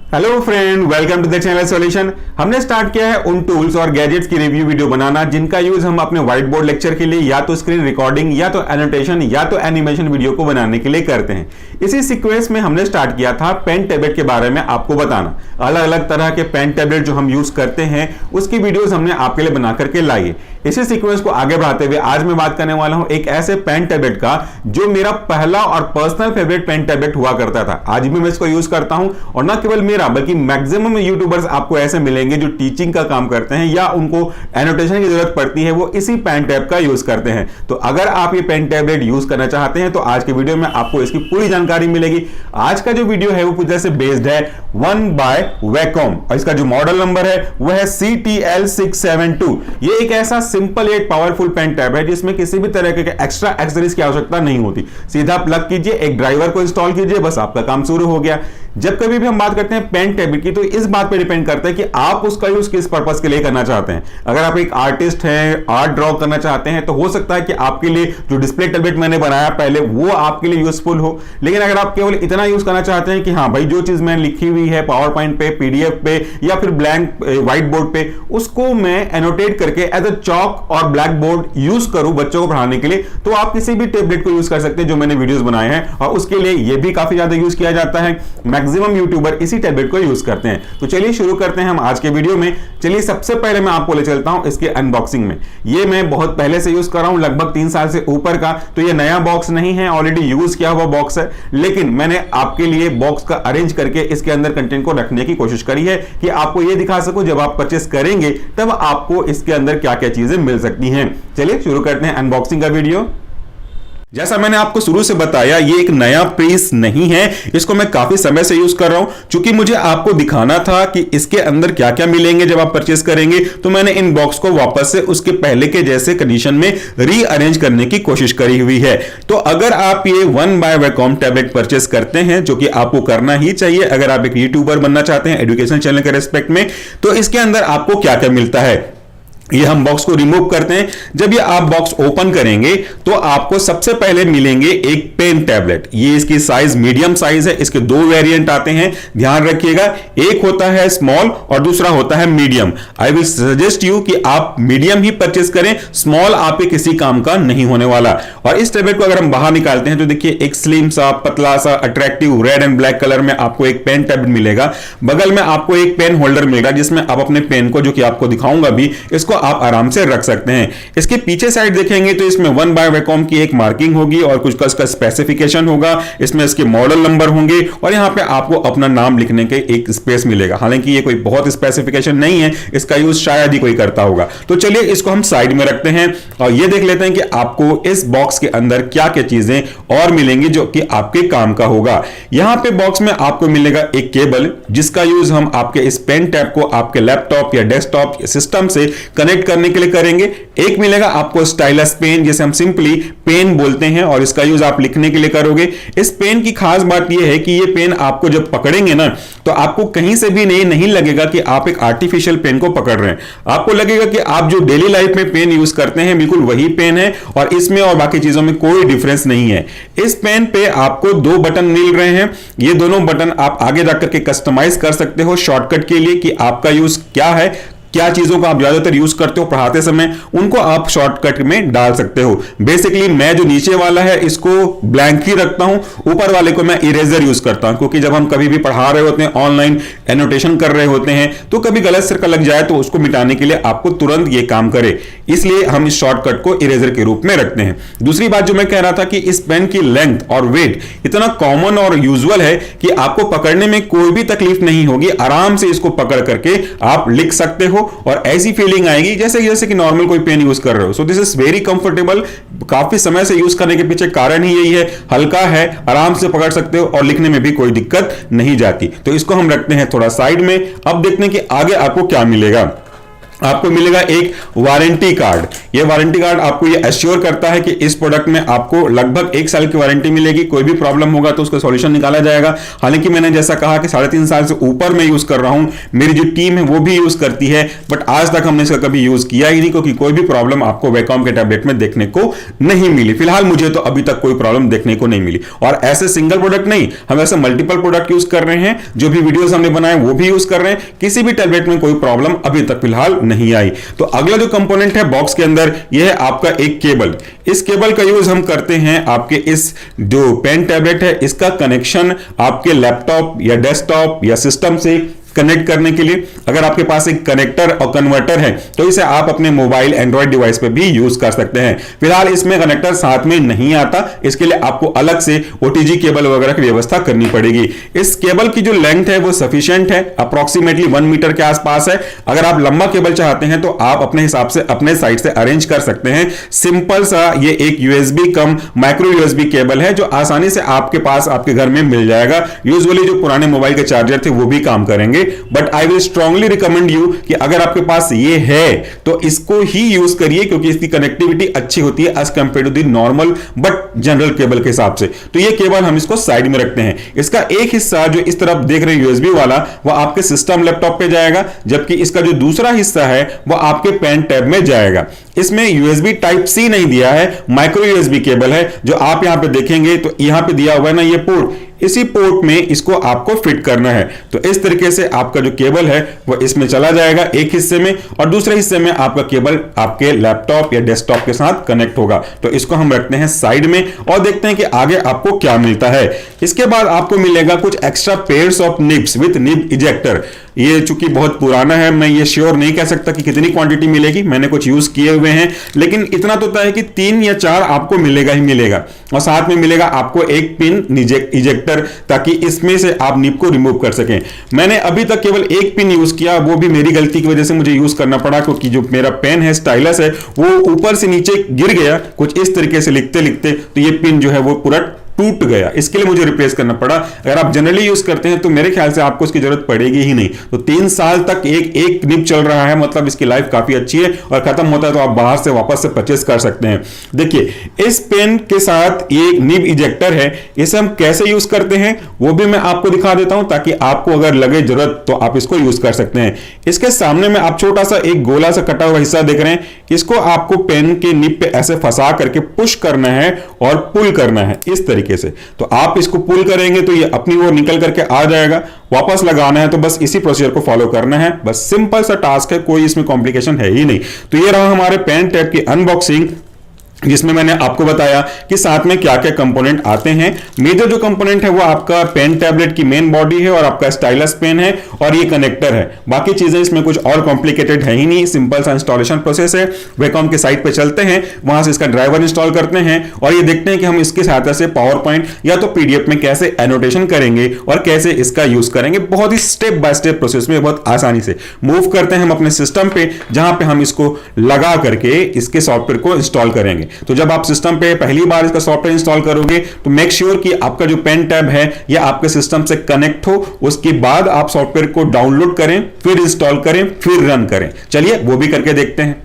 Hello friend, welcome to the channel solution. हमने start किया है उन टूल्स और गैजेट्स की रिव्यू वीडियो बनाना जिनका यूज हम अपने व्हाइट बोर्ड लेक्चर के लिए या तो स्क्रीन रिकॉर्डिंग या तो एनोटेशन या तो एनिमेशन वीडियो को बनाने के लिए करते हैं। इसी सीक्वेंस में हमने स्टार्ट किया था पेन टैबलेट के बारे में आपको बताना। अलग अलग तरह के पेन टैबलेट जो हम यूज करते हैं उसकी वीडियोस हमने आपके लिए बना करके लाई है। इसी सीक्वेंस को आगे बढ़ाते हुए आज मैं बात करने वाला हूं एक ऐसे पेन टैबलेट का जो मेरा पहला और पर्सनल फेवरेट पेन टैबलेट हुआ करता था। आज भी मैं इसको यूज करता हूं और ना केवल मेरा बल्कि मैक्सिमम यूट्यूबर्स आपको ऐसे मिलेंगे जो टीचिंग का काम करते हैं या उनको एनोटेशन की जरूरत पड़ती है, वो इसी पेन टैब का यूज करते हैं। तो अगर आप ये पेन टैबलेट यूज करना चाहते हैं तो आज के वीडियो में आपको इसकी पूरी जानकारी मिलेगी। आज का जो वीडियो है वो पूरी तरह से बेस्ड है वन बाय वैकॉम और इसका जो मॉडल नंबर है वो है CTL672। ये एक ऐसा सिंपल एक पावरफुल पेन टैब है जिसमें किसी भी तरह के एक्स्ट्रा एक्सेसरीज की आवश्यकता नहीं होती। सीधा प्लग कीजिए, एक ड्राइवर को इंस्टॉल कीजिए, बस आपका काम शुरू हो गया। जब कभी भी हम बात करते हैं पेन टैबलेट की तो इस बात पर डिपेंड करता है कि आप उसका यूज किस पर्पस के लिए करना चाहते हैं। अगर आप एक आर्टिस्ट हैं, आर्ट ड्रॉ करना चाहते हैं तो हो सकता है कि आपके लिए जो डिस्प्ले टैबलेट मैंने बनाया पहले वो आपके लिए यूजफुल हो। लेकिन अगर आप केवल इतना यूज करना चाहते हैं कि हाँ भाई जो चीज मैंने लिखी हुई है पावर पॉइंट पे, पीडीएफ पे या फिर ब्लैंक व्हाइट बोर्ड पे, उसको मैं एनोटेट करके एज अ चॉक और ब्लैक बोर्ड यूज करूं बच्चों को पढ़ाने के लिए, तो आप किसी भी टैबलेट को यूज कर सकते हैं जो मैंने वीडियोस बनाए हैं। और उसके लिए ये भी काफी ज्यादा यूज किया जाता है। मैक्सिमम यूट्यूबर इसी टैबलेट को यूज करते हैं। तो चलिए शुरू करते हैं हम आज के वीडियो में। चलिए सबसे पहले मैं आपको ले चलता हूं इसके अनबॉक्सिंग में। ये मैं बहुत पहले से यूज कर रहा हूं, लगभग 3 साल से ऊपर का। तो ये नया बॉक्स नहीं है, ऑलरेडी यूज किया हुआ बॉक्स है, लेकिन मैंने आपके लिए बॉक्स का अरेंज करके इसके अंदर कंटेंट को रखने की कोशिश करी है कि आपको ये दिखा सकूं जब आप परचेस करेंगे तब आपको इसके अंदर क्या क्या चीजें मिल सकती हैं। चलिए शुरू करते हैं अनबॉक्सिंग का वीडियो। जैसा मैंने आपको शुरू से बताया, ये एक नया पीस नहीं है, इसको मैं काफी समय से यूज कर रहा हूं। चूंकि मुझे आपको दिखाना था कि इसके अंदर क्या क्या मिलेंगे जब आप परचेस करेंगे, तो मैंने इन बॉक्स को वापस से उसके पहले के जैसे कंडीशन में रीअरेंज करने की कोशिश करी हुई है। तो अगर आप ये one by Wacom tablet purchase करते हैं, जो कि आपको करना ही चाहिए अगर आप एक यूट्यूबर बनना चाहते हैं एजुकेशन चैनल के रेस्पेक्ट में, तो इसके अंदर आपको क्या क्या मिलता है ये हम बॉक्स को रिमूव करते हैं। जब ये आप बॉक्स ओपन करेंगे तो आपको सबसे पहले मिलेंगे एक पेन टैबलेट। ये इसकी साइज मीडियम साइज है, इसके 2 वेरिएंट आते हैं, ध्यान रखिएगा। एक होता है स्मॉल और दूसरा होता है medium. I will suggest you कि आप मीडियम ही परचेस करें, स्मॉल आपके किसी काम का नहीं होने वाला। और इस टैबलेट को अगर हम बाहर निकालते हैं तो देखिए एक स्लिम सा पतला सा attractive red and black colour में आपको एक पेन टैबलेट मिलेगा। बगल में आपको एक पेन होल्डर मिलेगा जिसमें आप अपने पेन को, जो कि आपको दिखाऊंगा भी, इसको आप आराम से रख सकते हैं। इसके पीछे साइड देखेंगे तो इसमें वन बाय वैकॉम की एक मार्किंग होगी और कुछ का इसका स्पेसिफिकेशन होगा। इसमें इसके मॉडल नंबर होंगे और यहां पे आपको अपना नाम लिखने के एक स्पेस मिलेगा। हालांकि ये कोई बहुत स्पेसिफिकेशन नहीं है, इसका यूज शायद ही कोई करता होगा। तो चलिए इसको हम साइड में रखते हैं और ये देख लेते हैं कि आपको इस बॉक्स के अंदर क्या क्या चीजें और मिलेंगी जो कि आपके काम का होगा। यहां पे बॉक्स में आपको मिलेगा एक केबल जिसका यूज हम आपके इस पेन टैब को आपके लैपटॉप या डेस्कटॉप सिस्टम से कनेक्ट करने के लिए करेंगे। एक मिलेगा आपको स्टाइलस पेन, जिसे हम सिंपली पेन बोलते हैं, और इसका यूज आप लिखने के लिए करोगे। इस पेन की खास बात यह है कि ये पेन आपको जब पकड़ेंगे ना तो आपको कहीं से भी नहीं लगेगा कि आप एक आर्टिफिशियल पेन को पकड़ रहे हैं। आपको लगेगा कि आप जो डेली लाइफ में पेन यूज करते हैं बिल्कुल वही पेन है और इसमें और बाकी चीजों में कोई डिफरेंस नहीं है। इस पेन पे आपको 2 बटन मिल रहे हैं। ये दोनों बटन आप आगे जाकर के कस्टमाइज कर सकते हो शॉर्टकट के लिए कि आपका यूज क्या है, क्या चीजों का आप ज्यादातर यूज करते हो पढ़ाते समय, उनको आप शॉर्टकट में डाल सकते हो। बेसिकली मैं जो नीचे वाला है इसको ब्लैंक ही रखता हूं, ऊपर वाले को मैं इरेजर यूज करता हूं, क्योंकि जब हम कभी भी पढ़ा रहे होते हैं, ऑनलाइन एनोटेशन कर रहे होते हैं, तो कभी गलत सर्कल लग जाए तो उसको मिटाने के लिए आपको तुरंत ये काम करे, इसलिए हम इस शॉर्टकट को इरेजर के रूप में रखते हैं। दूसरी बात जो मैं कह रहा था कि इस पेन की लेंथ और वेट इतना कॉमन और यूजुअल है कि आपको पकड़ने में कोई भी तकलीफ नहीं होगी। आराम से इसको पकड़ करके आप लिख सकते हो और ऐसी फीलिंग आएगी जैसे कि नॉर्मल कोई पेन यूज कर रहे हो। So this is very comfortable. काफी समय से यूज करने के पीछे कारण ही यही है, हल्का है, आराम से पकड़ सकते हो और लिखने में भी कोई दिक्कत नहीं जाती। तो इसको हम रखते हैं थोड़ा साइड में। अब देखते हैं कि आगे आपको क्या मिलेगा। आपको मिलेगा एक वारंटी कार्ड। ये वारंटी कार्ड आपको ये एश्योर करता है कि इस प्रोडक्ट में आपको लगभग 1 साल की वारंटी मिलेगी, कोई भी प्रॉब्लम होगा तो उसका सॉल्यूशन निकाला जाएगा। हालांकि मैंने जैसा कहा कि 3.5 साल से ऊपर मैं यूज कर रहा हूं, मेरी जो टीम है वो भी यूज करती है, बट आज तक हमने इसका कभी यूज किया ही नहीं, क्योंकि कोई भी प्रॉब्लम आपको वैकॉम के टैबलेट में देखने को नहीं मिली। फिलहाल मुझे तो अभी तक कोई प्रॉब्लम देखने को नहीं मिली। और ऐसे सिंगल प्रोडक्ट नहीं, हम ऐसे मल्टीपल प्रोडक्ट यूज कर रहे हैं, जो भी वीडियोस हमने बनाए वो भी यूज कर रहे हैं, किसी भी टैबलेट में कोई प्रॉब्लम अभी तक फिलहाल नहीं आई। तो अगला जो कंपोनेंट है बॉक्स के अंदर, यह है आपका एक केबल। इस केबल का यूज हम करते हैं आपके इस जो पेन टैबलेट है इसका कनेक्शन आपके लैपटॉप या डेस्कटॉप या सिस्टम से कनेक्ट करने के लिए। अगर आपके पास एक कनेक्टर और कन्वर्टर है तो इसे आप अपने मोबाइल एंड्रॉइड डिवाइस पे भी यूज कर सकते हैं। फिलहाल इसमें कनेक्टर साथ में नहीं आता, इसके लिए आपको अलग से ओटीजी केबल वगैरह की व्यवस्था करनी पड़ेगी। इस केबल की जो लेंथ है वो सफिशिएंट है, अप्रोक्सीमेटली 1 मीटर के आसपास है। अगर आप लंबा केबल चाहते हैं तो आप अपने हिसाब से अपने साइड से अरेंज कर सकते हैं। सिंपल सा ये एक यूएसबी कम माइक्रो यूएसबी केबल है जो आसानी से आपके पास आपके घर में मिल जाएगा। यूजुअली जो पुराने मोबाइल के चार्जर थे वो भी काम करेंगे, but I will strongly recommend you कि अगर आपके पास ये है तो इसको ही यूज करिए, क्योंकि इसकी कनेक्टिविटी अच्छी होती है as compare to the normal but general cable के हिसाब से। तो ये केबल हम इसको साइड में रखते हैं। इसका एक हिस्सा जो इस तरफ देख रहे हैं यूएसबी वाला, वो आपके सिस्टम लैपटॉप पे जाएगा, जबकि इसका जो दूसरा हिस्सा है वो आपके पेन टैब में जाएगा। इसमें यूएसबी टाइप सी नहीं दिया है, माइक्रो यूएसबी केबल है। जो आप यहां पे देखेंगे तो यहां पे दिया हुआ है ना ये पोर्ट, इसी पोर्ट में इसको आपको फिट करना है। तो इस तरीके से आपका जो केबल है वो इसमें चला जाएगा एक हिस्से में, और दूसरे हिस्से में आपका केबल आपके लैपटॉप या डेस्कटॉप के साथ कनेक्ट होगा। तो इसको हम रखते हैं साइड में और देखते हैं कि आगे आपको क्या मिलता है। इसके बाद आपको मिलेगा कुछ extra pairs of nibs with nib ejector. ये चूंकि बहुत पुराना है, मैं ये श्योर नहीं कह सकता कि कितनी क्वांटिटी मिलेगी, मैंने कुछ यूज किए हुए हैं, लेकिन इतना तो तय है कि 3 या 4 आपको मिलेगा ही मिलेगा। और साथ में मिलेगा आपको एक पिन इजेक्टर, ताकि इसमें से आप निब को रिमूव कर सकें। मैंने अभी तक केवल एक पिन यूज किया, वो भी मेरी गलती की वजह से मुझे यूज करना पड़ा, क्योंकि जो मेरा पेन है स्टाइलस है वो ऊपर से नीचे गिर गया कुछ इस तरीके से लिखते लिखते, तो ये पिन जो है वो पूरा टूट गया, इसके लिए मुझे रिप्लेस करना पड़ा। अगर आप जनरली यूज करते हैं तो मेरे ख्याल से आपको इसकी जरूरत पड़ेगी ही नहीं। तो 3 साल तक एक निब चल रहा है, मतलब इसकी लाइफ काफी अच्छी है, और खत्म होता है तो आप बाहर से वापस से परचेस कर सकते हैं। देखिए इस पेन के साथ ये निब इजेक्टर है, इसे हम कैसे यूज करते हैं वो भी मैं आपको दिखा देता हूं, ताकि आपको अगर लगे जरूरत तो आप इसको यूज कर सकते हैं। इसके सामने में आप छोटा सा एक गोला सा कटा हुआ हिस्सा देख रहे हैं, इसको आपको पेन के निब पे ऐसे फंसा करके पुश करना है और पुल करना है इस तरीके से। तो आप इसको पुल करेंगे तो ये अपनी ओर निकल करके आ जाएगा, वापस लगाना है तो बस इसी प्रोसीजर को फॉलो करना है। बस सिंपल सा टास्क है, कोई इसमें कॉम्प्लिकेशन है ही नहीं। तो ये रहा हमारे पेन टैब की अनबॉक्सिंग, जिसमें मैंने आपको बताया कि साथ में क्या क्या कंपोनेंट आते हैं। मेजर जो कंपोनेंट है वो आपका पेन टैबलेट की मेन बॉडी है और आपका स्टाइलस पेन है और ये कनेक्टर है। बाकी चीजें इसमें कुछ और कॉम्प्लिकेटेड है ही नहीं, सिंपल सा इंस्टॉलेशन प्रोसेस है। वैकॉम के साइट पे चलते हैं, वहां से इसका ड्राइवर इंस्टॉल करते हैं और ये देखते हैं कि हम इसकी सहायता से पावर पॉइंट या तो पीडीएफ में कैसे एनोटेशन करेंगे और कैसे इसका यूज करेंगे। बहुत ही स्टेप बाय स्टेप प्रोसेस में बहुत आसानी से मूव करते हैं हम अपने सिस्टम पे, जहां पे हम इसको लगा करके इसके सॉफ्टवेयर को इंस्टॉल करेंगे। तो जब आप सिस्टम पे पहली बार इसका सॉफ्टवेयर इंस्टॉल करोगे तो मेक श्योर कि आपका जो पेन टैब है या आपके सिस्टम से कनेक्ट हो, उसके बाद आप सॉफ्टवेयर को डाउनलोड करें, फिर इंस्टॉल करें, फिर रन करें। चलिए वो भी करके देखते हैं।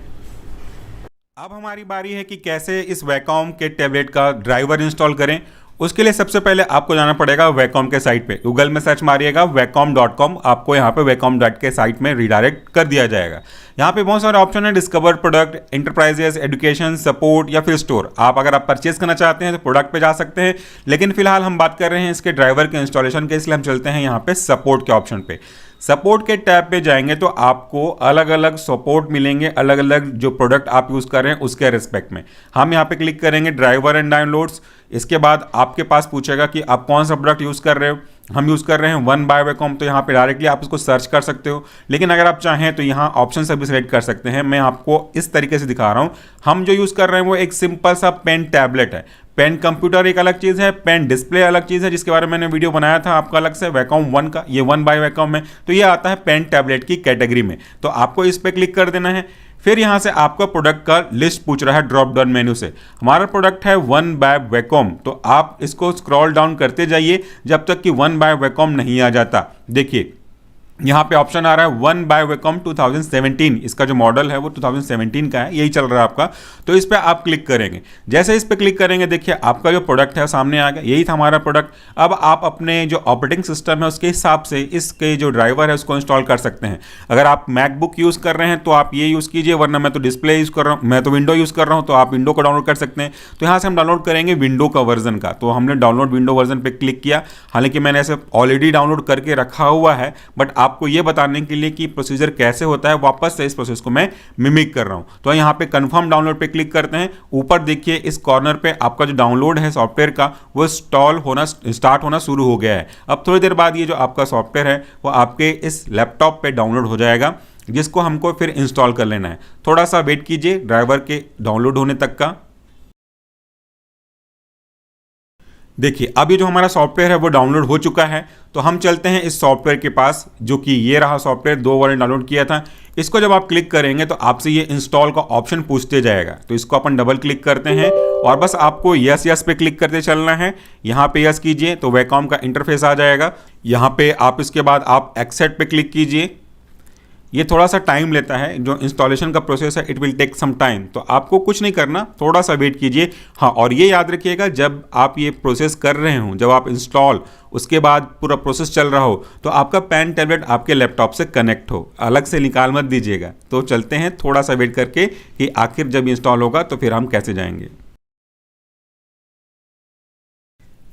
अब हमारी बारी है कि कैसे इस वैकॉम के टैबलेट का ड्राइवर इंस्टॉल करें। उसके लिए सबसे पहले आपको जाना पड़ेगा वैकॉम के साइट पे। गूगल में सर्च मारिएगा wacom.com, आपको यहाँ पे वैकॉम डॉट के साइट में रिडायरेक्ट कर दिया जाएगा। यहाँ पे बहुत सारे ऑप्शन है, discover product, enterprises, education, support या फिर स्टोर। आप अगर आप परचेज करना चाहते हैं तो प्रोडक्ट पे जा सकते हैं, लेकिन फिलहाल हम बात कर रहे हैं इसके ड्राइवर के इंस्टॉलेशन के, इसलिए हम चलते हैं यहाँ पे सपोर्ट के ऑप्शन पे। सपोर्ट के टैब पे जाएंगे तो आपको अलग अलग सपोर्ट मिलेंगे, अलग अलग जो प्रोडक्ट आप यूज़ कर रहे हैं उसके रिस्पेक्ट में। हम यहाँ पे क्लिक करेंगे ड्राइवर एंड डाउनलोड्स। इसके बाद आपके पास पूछेगा कि आप कौन सा प्रोडक्ट यूज़ कर रहे हो। हम यूज़ कर रहे हैं वन बाय वैकॉम, तो यहाँ पे डायरेक्टली आप इसको सर्च कर सकते हो, लेकिन अगर आप चाहें तो यहाँ ऑप्शन से भी सिलेक्ट कर सकते हैं। मैं आपको इस तरीके से दिखा रहा हूँ। हम जो यूज़ कर रहे हैं वो एक सिंपल सा पेन टैबलेट है। पेन कंप्यूटर एक अलग चीज़ है, पेन डिस्प्ले अलग चीज़ है, जिसके बारे में मैंने वीडियो बनाया था आपका अलग से वैकॉम 1 का। ये वन बाय वैकॉम है, तो ये आता है पेन टैबलेट की कैटेगरी में। तो आपको इस पर क्लिक कर देना है। फिर यहाँ से आपका प्रोडक्ट का लिस्ट पूछ रहा है ड्रॉप डाउन मेन्यू से। हमारा प्रोडक्ट है वन बाय वैकॉम, तो आप इसको स्क्रॉल डाउन करते जाइए जब तक कि वन बाय वैकॉम नहीं आ जाता। देखिए यहाँ पे ऑप्शन आ रहा है वन बाय वेकॉम 2017, इसका जो मॉडल है वो 2017 का है, यही चल रहा है आपका। तो इस पर आप क्लिक करेंगे, जैसे इस पर क्लिक करेंगे देखिए आपका जो प्रोडक्ट है सामने आ गया, यही था हमारा प्रोडक्ट। अब आप अपने जो ऑपरेटिंग सिस्टम है उसके हिसाब से इसके जो ड्राइवर है उसको इंस्टॉल कर सकते हैं। अगर आप मैकबुक यूज़ कर रहे हैं तो आप ये यूज़ कीजिए, वरना मैं तो डिस्प्ले यूज़ कर रहा हूँ, मैं तो विंडो यूज़ कर रहा हूँ, तो आप विंडो को डाउनलोड कर सकते हैं। तो यहाँ से हम डाउनलोड करेंगे विंडो का वर्जन का, तो हमने डाउनलोड विंडो वर्जन पर क्लिक किया। हालांकि मैंने ऐसे ऑलरेडी डाउनलोड करके रखा हुआ है, बट आपको ये बताने के लिए कि प्रोसीजर कैसे होता है वापस से इस प्रोसेस को मैं मिमिक कर रहा हूं। तो यहां पे कंफर्म डाउनलोड पे क्लिक करते हैं। ऊपर देखिए इस कॉर्नर पे आपका जो डाउनलोड है सॉफ्टवेयर का वो स्टार्ट होना शुरू हो गया है। अब थोड़ी देर बाद ये जो आपका सॉफ्टवेयर है वो आपके इस लैपटॉप पे डाउनलोड हो जाएगा, जिसको हमको फिर इंस्टॉल कर लेना है। थोड़ा सा वेट कीजिए ड्राइवर के डाउनलोड होने तक का। देखिए अब ये जो हमारा सॉफ्टवेयर है वो डाउनलोड हो चुका है। तो हम चलते हैं इस सॉफ्टवेयर के पास, जो कि ये रहा सॉफ्टवेयर, 2 बार डाउनलोड किया था। इसको जब आप क्लिक करेंगे तो आपसे ये इंस्टॉल का ऑप्शन पूछते जाएगा, तो इसको अपन डबल क्लिक करते हैं और बस आपको यस यस पे क्लिक करते चलना है। यहाँ पे यस कीजिए तो वेकॉम का इंटरफेस आ जाएगा। यहाँ पे आप इसके बाद आप एक्सेप्ट पे क्लिक कीजिए। ये थोड़ा सा टाइम लेता है, जो इंस्टॉलेशन का प्रोसेस है it will take some time, तो आपको कुछ नहीं करना, थोड़ा सा वेट कीजिए। हाँ, और ये याद रखिएगा जब आप ये प्रोसेस कर रहे हो, जब आप इंस्टॉल उसके बाद पूरा प्रोसेस चल रहा हो, तो आपका पेन टैबलेट आपके लैपटॉप से कनेक्ट हो, अलग से निकाल मत दीजिएगा। तो चलते हैं थोड़ा सा वेट करके कि आखिर जब इंस्टॉल होगा तो फिर हम कैसे जाएंगे।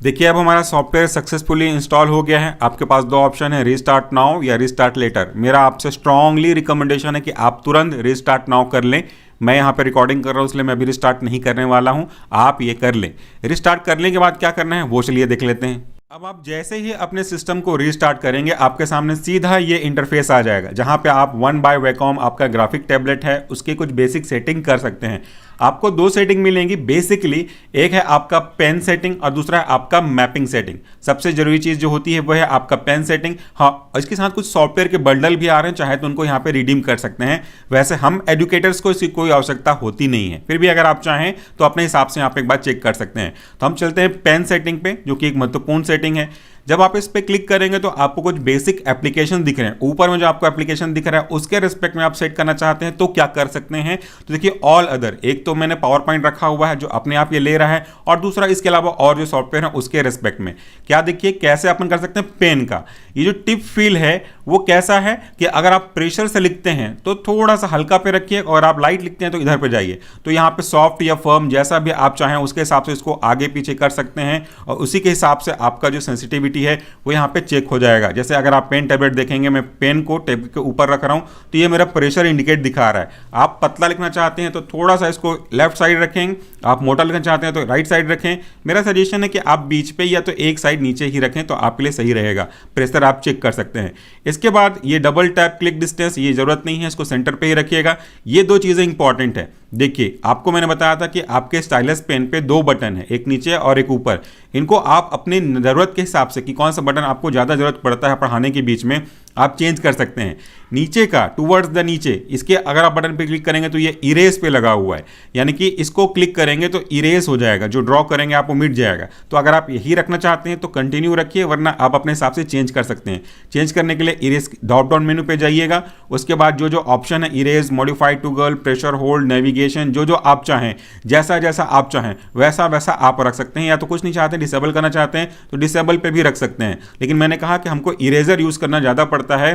देखिए अब हमारा सॉफ्टवेयर सक्सेसफुली इंस्टॉल हो गया है। आपके पास 2 ऑप्शन है, रीस्टार्ट नाउ या रीस्टार्ट लेटर। मेरा आपसे स्ट्रांगली रिकमेंडेशन है कि आप तुरंत रीस्टार्ट नाउ कर लें। मैं यहाँ पे रिकॉर्डिंग कर रहा हूँ इसलिए मैं अभी रिस्टार्ट नहीं करने वाला हूँ, आप ये कर लें। रिस्टार्ट करने के बाद क्या करना है वो चलिए देख लेते हैं। अब आप जैसे ही अपने सिस्टम को रीस्टार्ट करेंगे आपके सामने सीधा ये इंटरफेस आ जाएगा, जहां पे आप वन बाय वेकॉम आपका ग्राफिक टैबलेट है उसके कुछ बेसिक सेटिंग कर सकते हैं। आपको 2 सेटिंग मिलेंगी बेसिकली, एक है आपका पेन सेटिंग और दूसरा है आपका मैपिंग सेटिंग। सबसे जरूरी चीज जो होती है वो है आपका पेन सेटिंग। हाँ, इसके साथ कुछ सॉफ्टवेयर के बंडल भी आ रहे हैं, चाहे तो उनको यहाँ पे रिडीम कर सकते हैं। वैसे हम एजुकेटर्स को इसकी कोई आवश्यकता होती नहीं है, फिर भी अगर आप चाहें तो अपने हिसाब से यहाँ पे एक बार चेक कर सकते हैं। तो हम चलते हैं पेन सेटिंग पे, जो कि एक महत्वपूर्ण सेटिंग है। जब आप इस पे क्लिक करेंगे तो आपको कुछ बेसिक एप्लीकेशन दिख रहे हैं। ऊपर में जो आपको एप्लीकेशन दिख रहा है उसके रिस्पेक्ट में आप सेट करना चाहते हैं तो क्या कर सकते हैं, तो देखिए ऑल अदर, एक तो मैंने पावर पॉइंट रखा हुआ है जो अपने आप ये ले रहा है, और दूसरा इसके अलावा और जो सॉफ्टवेयर है उसके रिस्पेक्ट में क्या, देखिए कैसे अपन कर सकते हैं। पेन का ये जो टिप फील है वो कैसा है कि अगर आप प्रेशर से लिखते हैं तो थोड़ा सा हल्का पे रखिए, और आप लाइट लिखते हैं तो इधर पे जाइए। तो यहाँ पे सॉफ्ट या फर्म जैसा भी आप चाहें उसके हिसाब से इसको आगे पीछे कर सकते हैं, और उसी के हिसाब से आपका जो सेंसिटिविटी है वो यहाँ पे चेक हो जाएगा। जैसे अगर आप पेन टैबलेट देखेंगे, मैं पेन को टेबलेट के ऊपर रख रहा हूँ तो ये मेरा प्रेशर इंडिकेट दिखा रहा है। आप पतला लिखना चाहते हैं तो थोड़ा सा इसको लेफ्ट साइड रखेंगे, आप मोटा लिखना चाहते हैं तो राइट साइड रखें। मेरा सजेशन है कि आप बीच पे या तो एक साइड नीचे ही रखें तो आपके लिए सही रहेगा। प्रेशर आप चेक कर सकते हैं। इसके बाद ये डबल टैप क्लिक डिस्टेंस, ये जरूरत नहीं है, इसको सेंटर पे ही रखिएगा। ये 2 चीजें इंपॉर्टेंट है। देखिए आपको मैंने बताया था कि आपके स्टाइलस पेन पे 2 बटन है, एक नीचे और एक ऊपर। इनको आप अपनी ज़रूरत के हिसाब से कि कौन सा बटन आपको ज़्यादा ज़रूरत पड़ता है पढ़ाने के बीच में, आप चेंज कर सकते हैं। नीचे का टूवर्ड्स द नीचे, इसके अगर आप बटन पे क्लिक करेंगे तो ये इरेज पे लगा हुआ है, यानी कि इसको क्लिक करेंगे तो इरेज हो जाएगा, जो ड्रॉ करेंगे आप वो मिट जाएगा। तो अगर आप यही रखना चाहते हैं तो कंटिन्यू रखिए, वरना आप अपने हिसाब से चेंज कर सकते हैं। चेंज करने के लिए इरेज ड्रॉप डाउन मेनू पे जाइएगा, उसके बाद जो जो ऑप्शन है erase, modify toggle, pressure hold, navigation, जो जो आप चाहें, जैसा जैसा आप चाहें वैसा वैसा आप रख सकते हैं। या तो कुछ नहीं चाहते, डिसेबल करना चाहते हैं तो डिसेबल पे भी रख सकते हैं, लेकिन मैंने कहा कि हमको इरेजर यूज़ करना ज़्यादा पड़ता है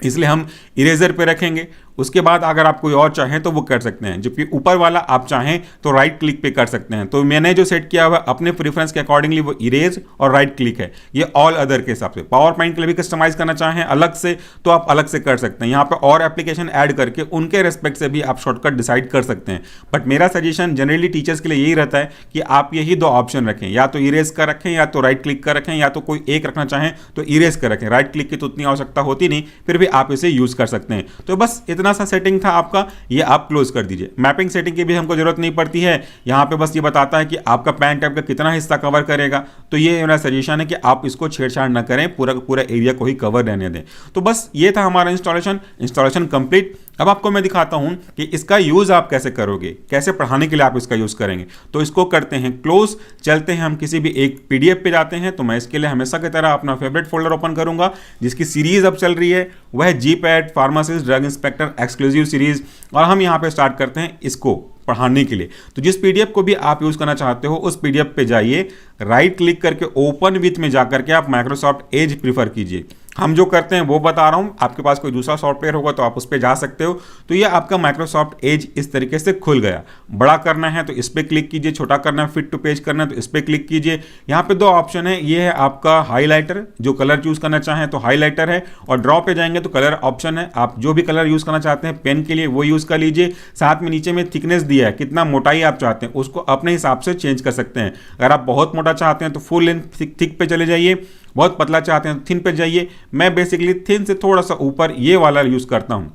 इसलिए हम इरेजर पे रखेंगे। उसके बाद अगर आप कोई और चाहें तो वो कर सकते हैं, जबकि ऊपर वाला आप चाहें तो राइट क्लिक पे कर सकते हैं। तो मैंने जो सेट किया हुआ अपने प्रेफरेंस के अकॉर्डिंगली वो इरेज और राइट क्लिक है। ये ऑल अदर के हिसाब से। पावर पॉइंट के लिए भी कस्टमाइज करना चाहें अलग से तो आप अलग से कर सकते हैं। यहाँ पे और एप्लीकेशन ऐड करके उनके रेस्पेक्ट से भी आप शॉर्टकट डिसाइड कर सकते हैं। बट मेरा सजेशन जनरली टीचर्स के लिए यही रहता है कि आप यही 2 ऑप्शन रखें, या तो इरेज का रखें या तो राइट क्लिक का रखें, या तो कोई एक रखना चाहें तो इरेज का रखें। राइट क्लिक की तो उतनी आवश्यकता होती नहीं, फिर भी आप इसे यूज कर सकते हैं। तो बस इतना सा सेटिंग था आपका, ये आप क्लोज कर दीजिए। मैपिंग सेटिंग की भी हमको जरूरत नहीं पड़ती है, यहाँ पे बस ये बताता है कि आपका पेन टैब का कितना हिस्सा कवर करेगा। तो ये मेरा सजेशन है कि आप इसको छेड़छाड़ ना करें, पूरा पूरा एरिया को ही कवर रहने दें। तो बस ये था हमारा इंस्टॉलेशन कंप्लीट। अब आपको मैं दिखाता हूं कि इसका यूज आप कैसे करोगे, कैसे पढ़ाने के लिए आप इसका यूज करेंगे। तो इसको करते हैं क्लोज, चलते हैं हम किसी भी एक पीडीएफ पे जाते हैं। तो मैं इसके लिए हमेशा की तरह अपना फेवरेट फोल्डर ओपन करूंगा जिसकी सीरीज अब चल रही है, वह GPAT pharmacist drug inspector exclusive series, और हम यहाँ पे स्टार्ट करते हैं इसको पढ़ाने के लिए। तो जिस पीडीएफ को भी आप यूज करना चाहते हो उस पीडीएफ पे जाइए, राइट क्लिक करके ओपन विथ में जाकर के आप माइक्रोसॉफ्ट एज प्रीफर कीजिए। हम जो करते हैं वो बता रहा हूं, आपके पास कोई दूसरा सॉफ्टवेयर होगा तो आप उस पर जा सकते हो। तो ये आपका माइक्रोसॉफ्ट एज इस तरीके से खुल गया। बड़ा करना है तो इस पर क्लिक कीजिए, छोटा करना है फिट टू पेज करना है तो इस पर क्लिक कीजिए। यहाँ पे दो ऑप्शन है, ये है आपका हाईलाइटर, जो कलर चूज करना चाहें तो हाईलाइटर है, और ड्रॉ पे जाएंगे तो कलर ऑप्शन है। आप जो भी कलर यूज करना चाहते हैं पेन के लिए वो यूज कर लीजिए। साथ में नीचे में थिकनेस दिया है, कितना मोटाई आप चाहते हैं उसको अपने हिसाब से चेंज कर सकते हैं। अगर आप बहुत मोटा चाहते हैं तो फुल लेंथ थिक पे चले जाइए, बहुत पतला चाहते हैं तो थिन पे जाइए। मैं बेसिकली थिन से थोड़ा सा ऊपर ये वाला यूज करता हूं।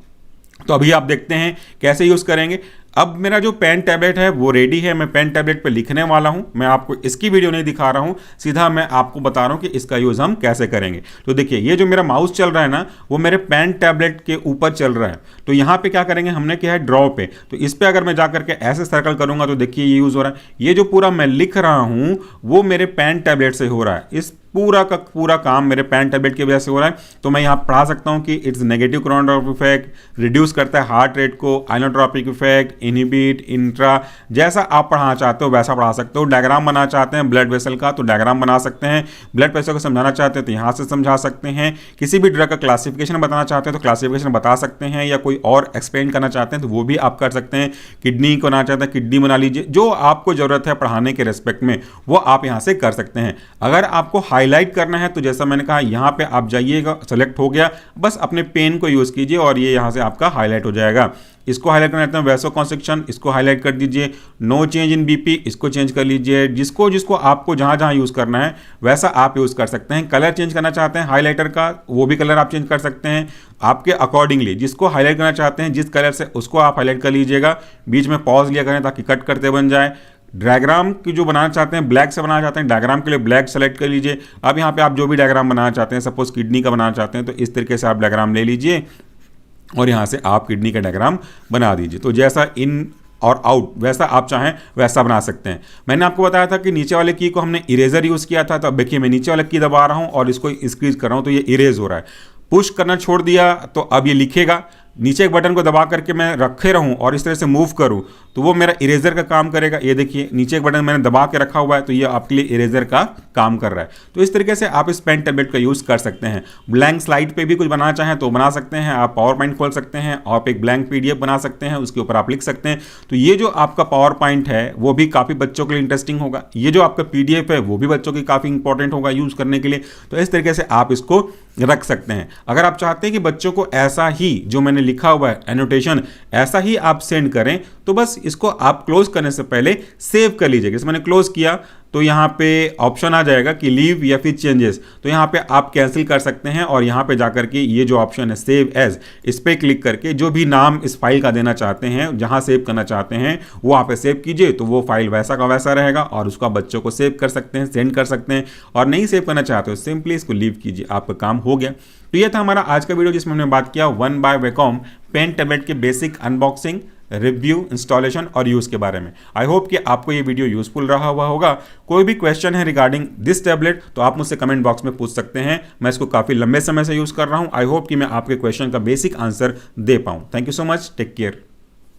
तो अभी आप देखते हैं कैसे यूज करेंगे। अब मेरा जो पेन टैबलेट है वो रेडी है, मैं पेन टैबलेट पे लिखने वाला हूं। मैं आपको इसकी वीडियो नहीं दिखा रहा हूं, सीधा मैं आपको बता रहा हूं कि इसका यूज हम कैसे करेंगे। तो देखिए ये जो मेरा माउस चल रहा है ना, वो मेरे पेन टैबलेट के ऊपर चल रहा है। तो यहां पे क्या करेंगे, हमने किया है ड्रॉ पे। तो इस पे अगर मैं जाकर के ऐसे सर्कल करूंगा तो देखिए ये यूज हो रहा है। ये जो पूरा मैं लिख रहा हूं वो मेरे पेन टैबलेट से हो रहा है। इस पूरा का पूरा काम मेरे पेन टैबलेट की वजह से हो रहा है। तो मैं यहाँ पढ़ा सकता हूँ कि it's negative chronotropic effect, reduce करता है हार्ट रेट को, आइनोट्रॉपिक इफेक्ट, इनहिबिट, इंट्रा, जैसा आप पढ़ाना चाहते हो वैसा पढ़ा सकते हो। डायग्राम बनाना चाहते हैं ब्लड वेसल का तो डायग्राम बना सकते हैं। ब्लड प्रेशर को समझाना चाहते हैं तो यहाँ से समझा सकते हैं। किसी भी ड्रग का क्लासिफिकेशन बताना चाहते हैं तो क्लासिफिकेशन बता सकते हैं, या कोई और एक्सप्लेन करना चाहते हैं तो वो भी आप कर सकते हैं। किडनी को बनाना चाहते हैं किडनी बना लीजिए। जो आपको जरूरत है पढ़ाने के रेस्पेक्ट में वो आप यहाँ से कर सकते हैं। अगर आपको हाईलाइट करना है तो जैसा मैंने कहा यहाँ पे आप जाइएगा, सेलेक्ट हो गया, बस अपने पेन को यूज कीजिए और ये यहाँ से आपका हाईलाइट हो जाएगा। इसको हाईलाइट करना है वैसो कॉन्स्ट्रिक्शन, इसको हाईलाइट कर दीजिए। नो चेंज इन बीपी, इसको चेंज कर लीजिए। जिसको जिसको आपको जहां जहां यूज करना है वैसा आप यूज कर सकते हैं। कलर चेंज करना चाहते हैं हाईलाइटर का, वो भी कलर आप चेंज कर सकते हैं आपके अकॉर्डिंगली। जिसको हाईलाइट करना चाहते हैं जिस कलर से उसको आप हाईलाइट कर लीजिएगा। बीच में पॉज लिया करें ताकि कट करते बन जाए। डायग्राम की जो बनाना चाहते हैं ब्लैक से बनाना चाहते हैं, डायग्राम के लिए ब्लैक सेलेक्ट कर लीजिए। अब यहाँ पे आप जो भी डायग्राम बनाना चाहते हैं, सपोज किडनी का बनाना चाहते हैं तो इस तरीके से आप डायग्राम ले लीजिए और यहाँ से आप किडनी का डायग्राम बना दीजिए। तो जैसा इन और आउट वैसा आप चाहें वैसा बना सकते हैं। मैंने आपको बताया था कि नीचे वाले की को हमने इरेजर यूज़ किया था, तो अब देखिए मैं नीचे वाले की दबा रहा हूँ और इसको स्क्रीज कर रहा हूँ तो ये इरेज हो रहा है। पुश करना छोड़ दिया तो अब ये लिखेगा। नीचे एक बटन को दबा करके मैं रखे रहूं और इस तरह से मूव करूं तो वो मेरा इरेजर का काम करेगा। ये देखिए नीचे एक बटन मैंने दबा के रखा हुआ है तो ये आपके लिए इरेजर का काम कर रहा है। तो इस तरीके से आप इस पेन टैबलेट का यूज़ कर सकते हैं। ब्लैंक स्लाइड पे भी कुछ बनाना चाहें तो बना सकते हैं। आप पावर पॉइंट खोल सकते हैं, आप एक ब्लैंक पीडीएफ बना सकते हैं, उसके ऊपर आप लिख सकते हैं। तो ये जो आपका पावर पॉइंट है वो भी काफ़ी बच्चों के लिए इंटरेस्टिंग होगा। ये जो आपका पीडीएफ है वो भी बच्चों की काफ़ी इंपॉर्टेंट होगा यूज़ करने के लिए। तो इस तरीके से आप इसको रख सकते हैं। अगर आप चाहते हैं कि बच्चों को ऐसा ही जो मैंने लिखा हुआ है एनोटेशन ऐसा ही आप सेंड करें तो बस इसको आप क्लोज करने से पहले सेव कर लीजिएगा। जैसे मैंने क्लोज किया तो यहाँ पे ऑप्शन आ जाएगा कि लीव या फिर चेंजेस, तो यहाँ पे आप कैंसिल कर सकते हैं और यहाँ पे जाकर के ये जो ऑप्शन है सेव एज, इस पर क्लिक करके जो भी नाम इस फाइल का देना चाहते हैं, जहाँ सेव करना चाहते हैं वो आप सेव कीजिए। तो वो फाइल वैसा का वैसा रहेगा और उसको आप बच्चों को सेव कर सकते हैं, सेंड कर सकते हैं। और नहीं सेव करना चाहते हो सिंपली इसको लीव कीजिए, आपका काम हो गया। तो ये था हमारा आज का वीडियो जिसमें हमने बात किया one by Wacom pen tablet के बेसिक अनबॉक्सिंग, रिव्यू, इंस्टॉलेशन और यूज़ के बारे में। आई होप कि आपको ये वीडियो यूजफुल रहा हुआ होगा। कोई भी क्वेश्चन है रिगार्डिंग दिस टैबलेट तो आप मुझसे कमेंट बॉक्स में पूछ सकते हैं। मैं इसको काफ़ी लंबे समय से यूज़ कर रहा हूँ। आई होप कि मैं आपके क्वेश्चन का बेसिक आंसर दे पाऊँ। Thank you so much, take care.